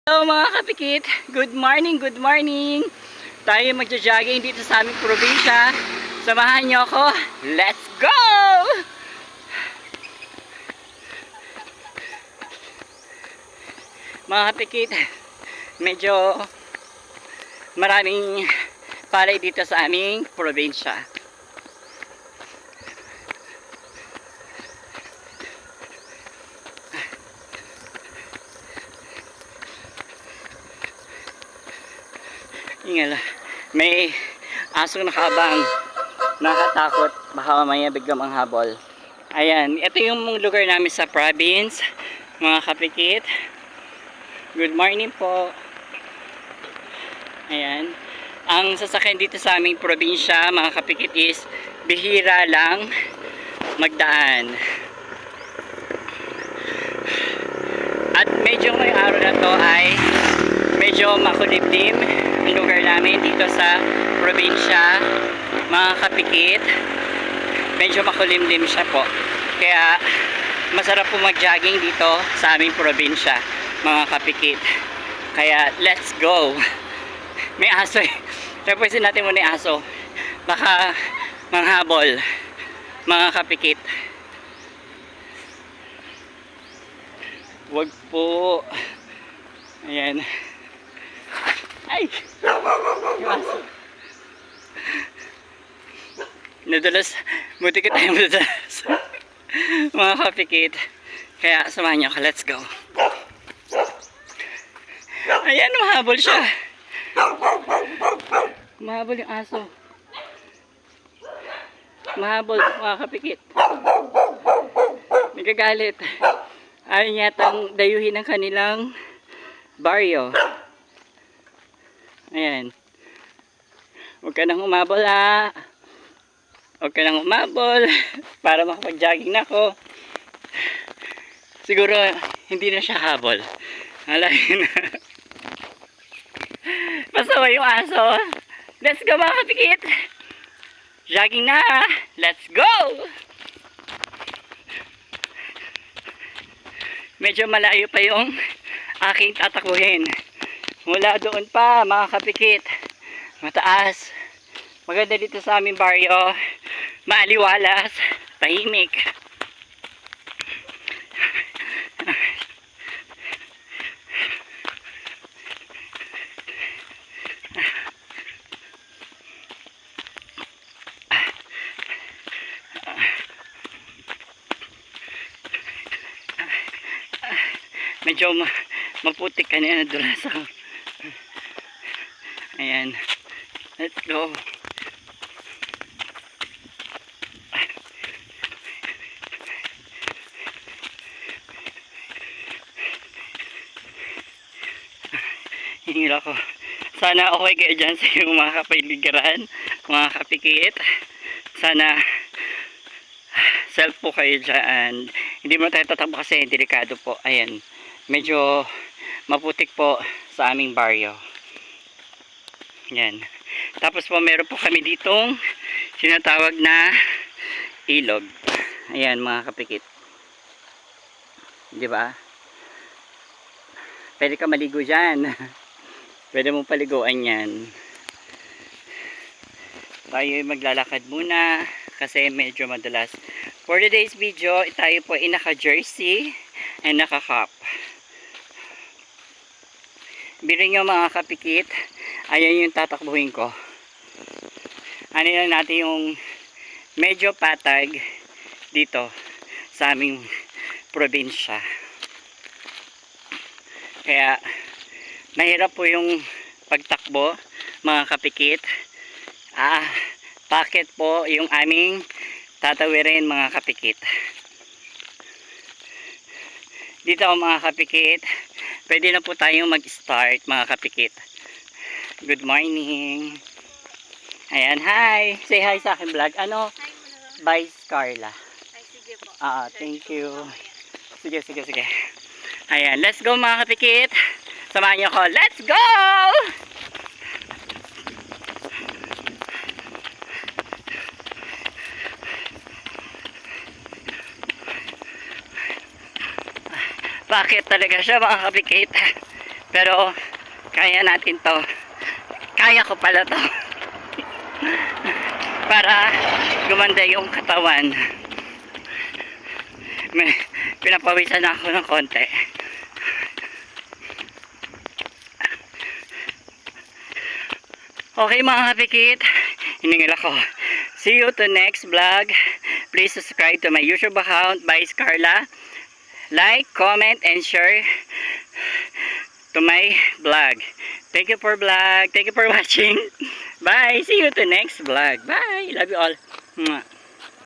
Hello mga kapikit, good morning, good morning. Tayo magja-jogging dito sa aming probinsya. Samahan niyo ako, let's go! Mga kapikit, medyo maraming palay dito sa aming probinsya. Ingala, may asong nakaabang, nakatakot, baka mamaya biglang manghabol. Ayan, ito yung lugar namin sa province, mga kapikit. Good morning po. Ayan, ang sasakyan dito sa aming probinsya, mga kapikit, is bihira lang magdaan. At medyo ngayong araw na to ay medyo makulimlim ang lugar namin dito sa probinsya, mga kapikit. Medyo makulimlim siya po, kaya masarap po mag-jogging dito sa aming probinsya, mga kapikit. Kaya let's go. May aso eh. Tapusin natin muna yung aso, baka manghabol, mga kapikit. Wag po. Ayan. Ay! Yung aso. Nadulas. Buti ka tayo nadulas. Mga kapikit. Kaya samahan niyo ako. Let's go. Ayan, mahabol siya. Mahabol yung aso. Mahabol, mga kapikit. Nagagalit. Ayaw niyatang dayuhin ang kanilang baryo. Ayan. Huwag ka nang umabol ha. Huwag ka nang umabol. Para makapag-jogging na ako. Siguro hindi na siya habol. Alayin na. Pasawa yung aso. Let's go mga kapikit. Jogging na. Let's go. Medyo malayo pa yung aking tatakbuhin. Mula doon pa, mga kapikit. Mataas. Maganda dito sa aming baryo. Maaliwalas. Tahimik. Medyo maputik kanina dulas ako. Ayan. Let's go. Hingil ako. Sana okay kayo dyan sa yung mga kapaligiran, mga kapikit. Sana self po kayo dyan. Hindi mo tayo tatakbo kasi delikado po. Ayan. Medyo maputik po sa aming baryo. Yan. Tapos po meron po kami ditong sinatawag na ilog. Ayan mga kapikit. Di ba? Pwede ka maligo dyan. Pwede mong paliguan yan. Tayo maglalakad muna kasi medyo madalas. For today's video, tayo po ay naka-jersey and naka-cap. Birin nyo mga kapikit, ayan yung tatakbuhin ko. Ano lang natin yung medyo patag dito sa aming probinsya. Kaya mahirap po yung pagtakbo mga kapikit. Packet po yung aming tatawirin mga kapikit. Dito mga kapikit, pwede na po tayong mag-start mga kapikit. Good morning. Ayan, hi. Say hi sa akin vlog. Ano? Bye Carla. Ay, sige po. Thank you. Sige. Ayan, let's go mga kapikit. Samahan niyo ako. Let's go! Bakit talaga siya mga kapikit? Pero, kaya natin to. Kaya ko pala to. Para gumanda yung katawan. May pinapawisan ako ng konti. Okay mga kapikit, hiningil ako. See you to next vlog. Please subscribe to my YouTube account by Carla. Like, comment, and share to my vlog. Thank you for vlog. Thank you for watching. Bye. See you to next vlog. Bye. Love you all. Mwah.